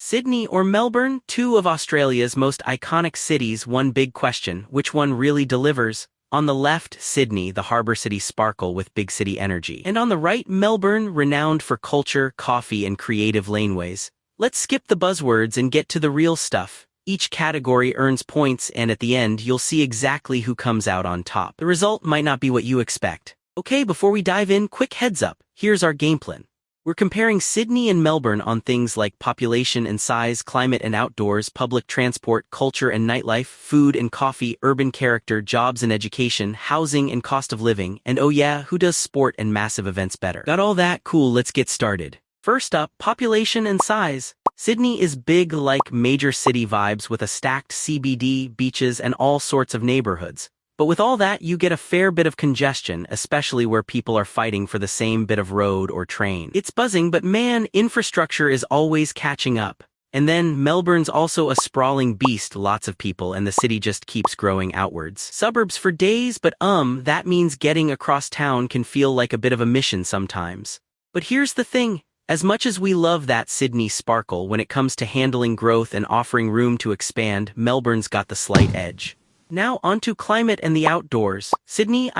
Sydney or Melbourne, two of Australia's most iconic cities. One big question, which one really delivers? On the left, Sydney, the harbour city sparkle with big city energy. And on the right, Melbourne, renowned for culture, coffee, and creative laneways. Let's skip the buzzwords and get to the real stuff. Each category earns points, and at the end, you'll see exactly who comes out on top. The result might not be what you expect. Okay, before we dive in, quick heads up. Here's our game plan. We're comparing Sydney and Melbourne on things like population and size, climate and outdoors, public transport, culture and nightlife, food and coffee, urban character, jobs and education, housing and cost of living, and oh yeah, who does sport and massive events better? Got all that? Cool, let's get started. First up, population and size. Sydney is big like major city vibes with a stacked CBD, beaches, and all sorts of neighborhoods. But with all that, you get a fair bit of congestion, especially where people are fighting for the same bit of road or train. It's buzzing, but man, infrastructure is always catching up. And then, Melbourne's also a sprawling beast, lots of people, and the city just keeps growing outwards. Suburbs for days, but that means getting across town can feel like a bit of a mission sometimes. But here's the thing. As much as we love that Sydney sparkle, when it comes to handling growth and offering room to expand, Melbourne's got the slight edge. Now onto climate and the outdoors. Sydney,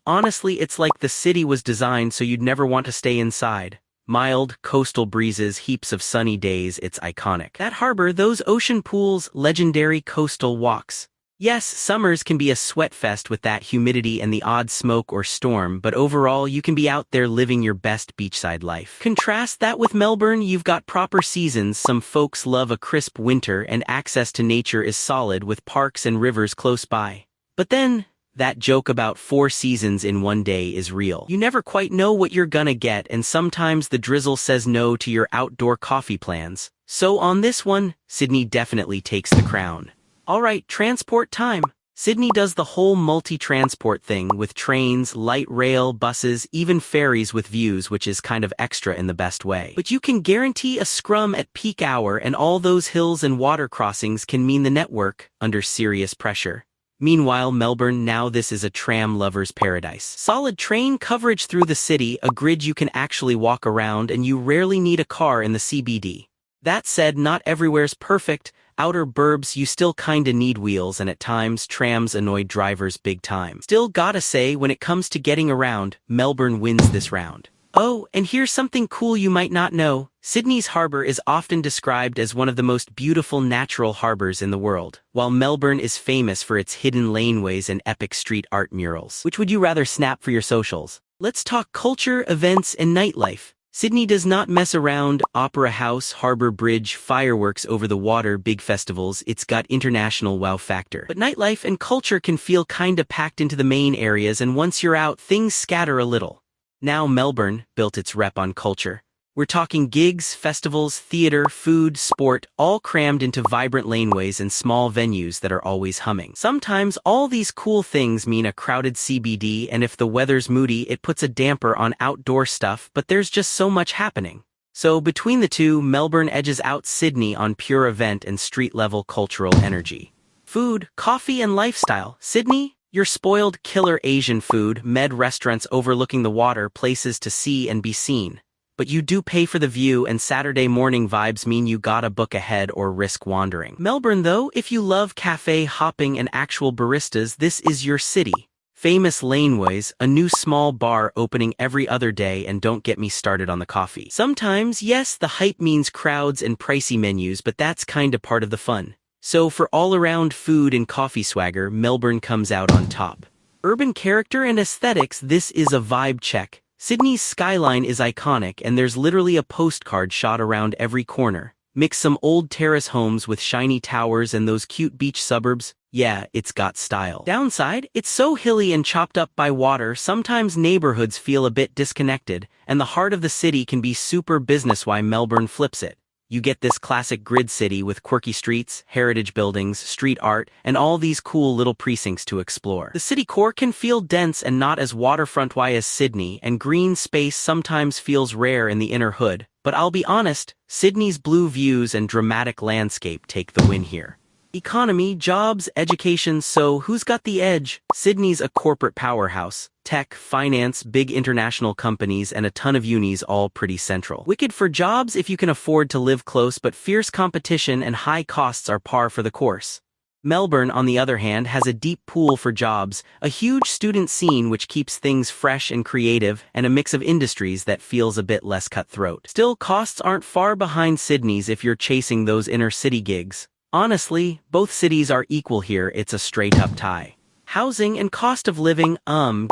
honestly, it's like the city was designed so you'd never want to stay inside. Mild, coastal breezes, heaps of sunny days, it's iconic. That harbor, those ocean pools, legendary coastal walks. Yes, summers can be a sweat fest with that humidity and the odd smoke or storm, but overall you can be out there living your best beachside life. Contrast that with Melbourne, you've got proper seasons, some folks love a crisp winter, and access to nature is solid with parks and rivers close by. But then, that joke about 4 seasons in one day is real. You never quite know what you're gonna get, and sometimes the drizzle says no to your outdoor coffee plans. So on this one, Sydney definitely takes the crown. Alright, transport time. Sydney does the whole multi-transport thing with trains, light rail, buses, even ferries with views, which is kind of extra in the best way. But you can guarantee a scrum at peak hour, and all those hills and water crossings can mean the network under serious pressure. Meanwhile, Melbourne, now this is a tram lover's paradise. Solid train coverage through the city, a grid you can actually walk around, and you rarely need a car in the CBD. That said, not everywhere's perfect. Outer burbs, you still kinda need wheels, and at times, trams annoy drivers big time. Still gotta say, when it comes to getting around, Melbourne wins this round. Oh, and here's something cool you might not know. Sydney's harbour is often described as one of the most beautiful natural harbours in the world, while Melbourne is famous for its hidden laneways and epic street art murals. Which would you rather snap for your socials? Let's talk culture, events, and nightlife. Sydney does not mess around. Opera House, Harbour Bridge, fireworks over the water, big festivals, it's got international wow factor. But nightlife and culture can feel kinda packed into the main areas, and once you're out, things scatter a little. Now Melbourne built its rep on culture. We're talking gigs, festivals, theatre, food, sport, all crammed into vibrant laneways and small venues that are always humming. Sometimes all these cool things mean a crowded CBD, and if the weather's moody, it puts a damper on outdoor stuff, but there's just so much happening. So between the two, Melbourne edges out Sydney on pure event and street-level cultural energy. Food, coffee, and lifestyle. Sydney? Your spoiled killer Asian food, med restaurants overlooking the water, places to see and be seen. But you do pay for the view, and Saturday morning vibes mean you gotta book ahead or risk wandering. Melbourne though, if you love cafe hopping and actual baristas, this is your city. Famous laneways, a new small bar opening every other day, and don't get me started on the coffee. Sometimes, yes, the hype means crowds and pricey menus, but that's kinda part of the fun. So for all-around food and coffee swagger, Melbourne comes out on top. Urban character and aesthetics, this is a vibe check. Sydney's skyline is iconic, and there's literally a postcard shot around every corner. Mix some old terrace homes with shiny towers and those cute beach suburbs, yeah, it's got style. Downside, it's so hilly and chopped up by water, sometimes neighborhoods feel a bit disconnected, and the heart of the city can be super business. Why Melbourne flips it. You get this classic grid city with quirky streets, heritage buildings, street art, and all these cool little precincts to explore. The city core can feel dense and not as waterfront-y as Sydney, and green space sometimes feels rare in the inner hood. But I'll be honest, Sydney's blue views and dramatic landscape take the win here. Economy, jobs, education, so who's got the edge? Sydney's a corporate powerhouse. Tech, finance, big international companies, and a ton of unis all pretty central. Wicked for jobs if you can afford to live close, but fierce competition and high costs are par for the course. Melbourne, on the other hand, has a deep pool for jobs, a huge student scene which keeps things fresh and creative, and a mix of industries that feels a bit less cutthroat. Still, costs aren't far behind Sydney's if you're chasing those inner-city gigs. Honestly, both cities are equal here, it's a straight-up tie. Housing and cost of living,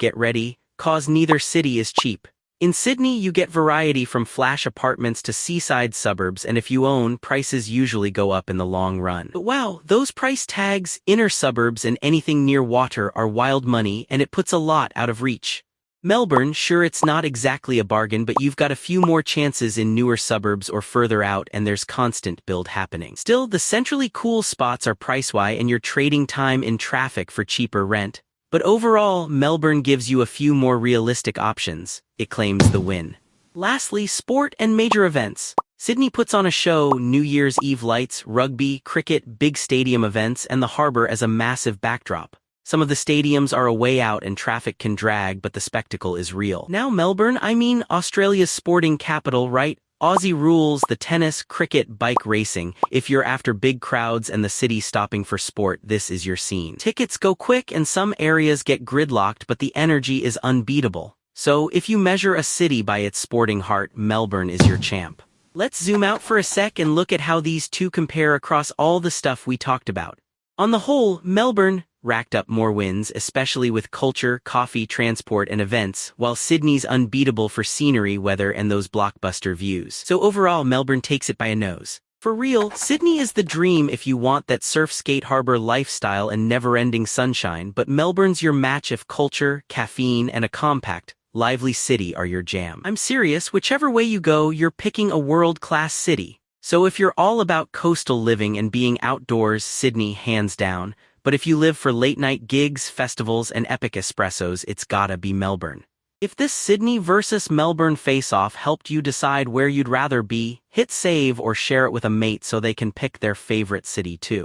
get ready, cause neither city is cheap. In Sydney, you get variety from flash apartments to seaside suburbs, and if you own, prices usually go up in the long run. But wow, those price tags, inner suburbs and anything near water are wild money, and it puts a lot out of reach. Melbourne, sure, it's not exactly a bargain, but you've got a few more chances in newer suburbs or further out, and there's constant build happening. Still, the centrally cool spots are price-wise, and you're trading time in traffic for cheaper rent. But overall, Melbourne gives you a few more realistic options. It claims the win. Lastly, sport and major events. Sydney puts on a show: New Year's Eve lights, rugby, cricket, big stadium events, and the harbour as a massive backdrop. Some of the stadiums are a way out and traffic can drag, but the spectacle is real. Now Melbourne, I mean Australia's sporting capital, right? Aussie rules, the tennis, cricket, bike racing. If you're after big crowds and the city stopping for sport, this is your scene. Tickets go quick and some areas get gridlocked, but the energy is unbeatable. So if you measure a city by its sporting heart, Melbourne is your champ. Let's zoom out for a sec and look at how these two compare across all the stuff we talked about. On the whole, Melbourne racked up more wins, especially with culture, coffee, transport, and events, while Sydney's unbeatable for scenery, weather, and those blockbuster views. So overall, Melbourne takes it by a nose. For real, Sydney is the dream if you want that surf skate harbor lifestyle and never-ending sunshine, but Melbourne's your match if culture, caffeine, and a compact, lively city are your jam. I'm serious, whichever way you go, you're picking a world-class city. So if you're all about coastal living and being outdoors, Sydney, hands down. But if you live for late-night gigs, festivals, and epic espressos, it's gotta be Melbourne. If this Sydney versus Melbourne face-off helped you decide where you'd rather be, hit save or share it with a mate so they can pick their favorite city too.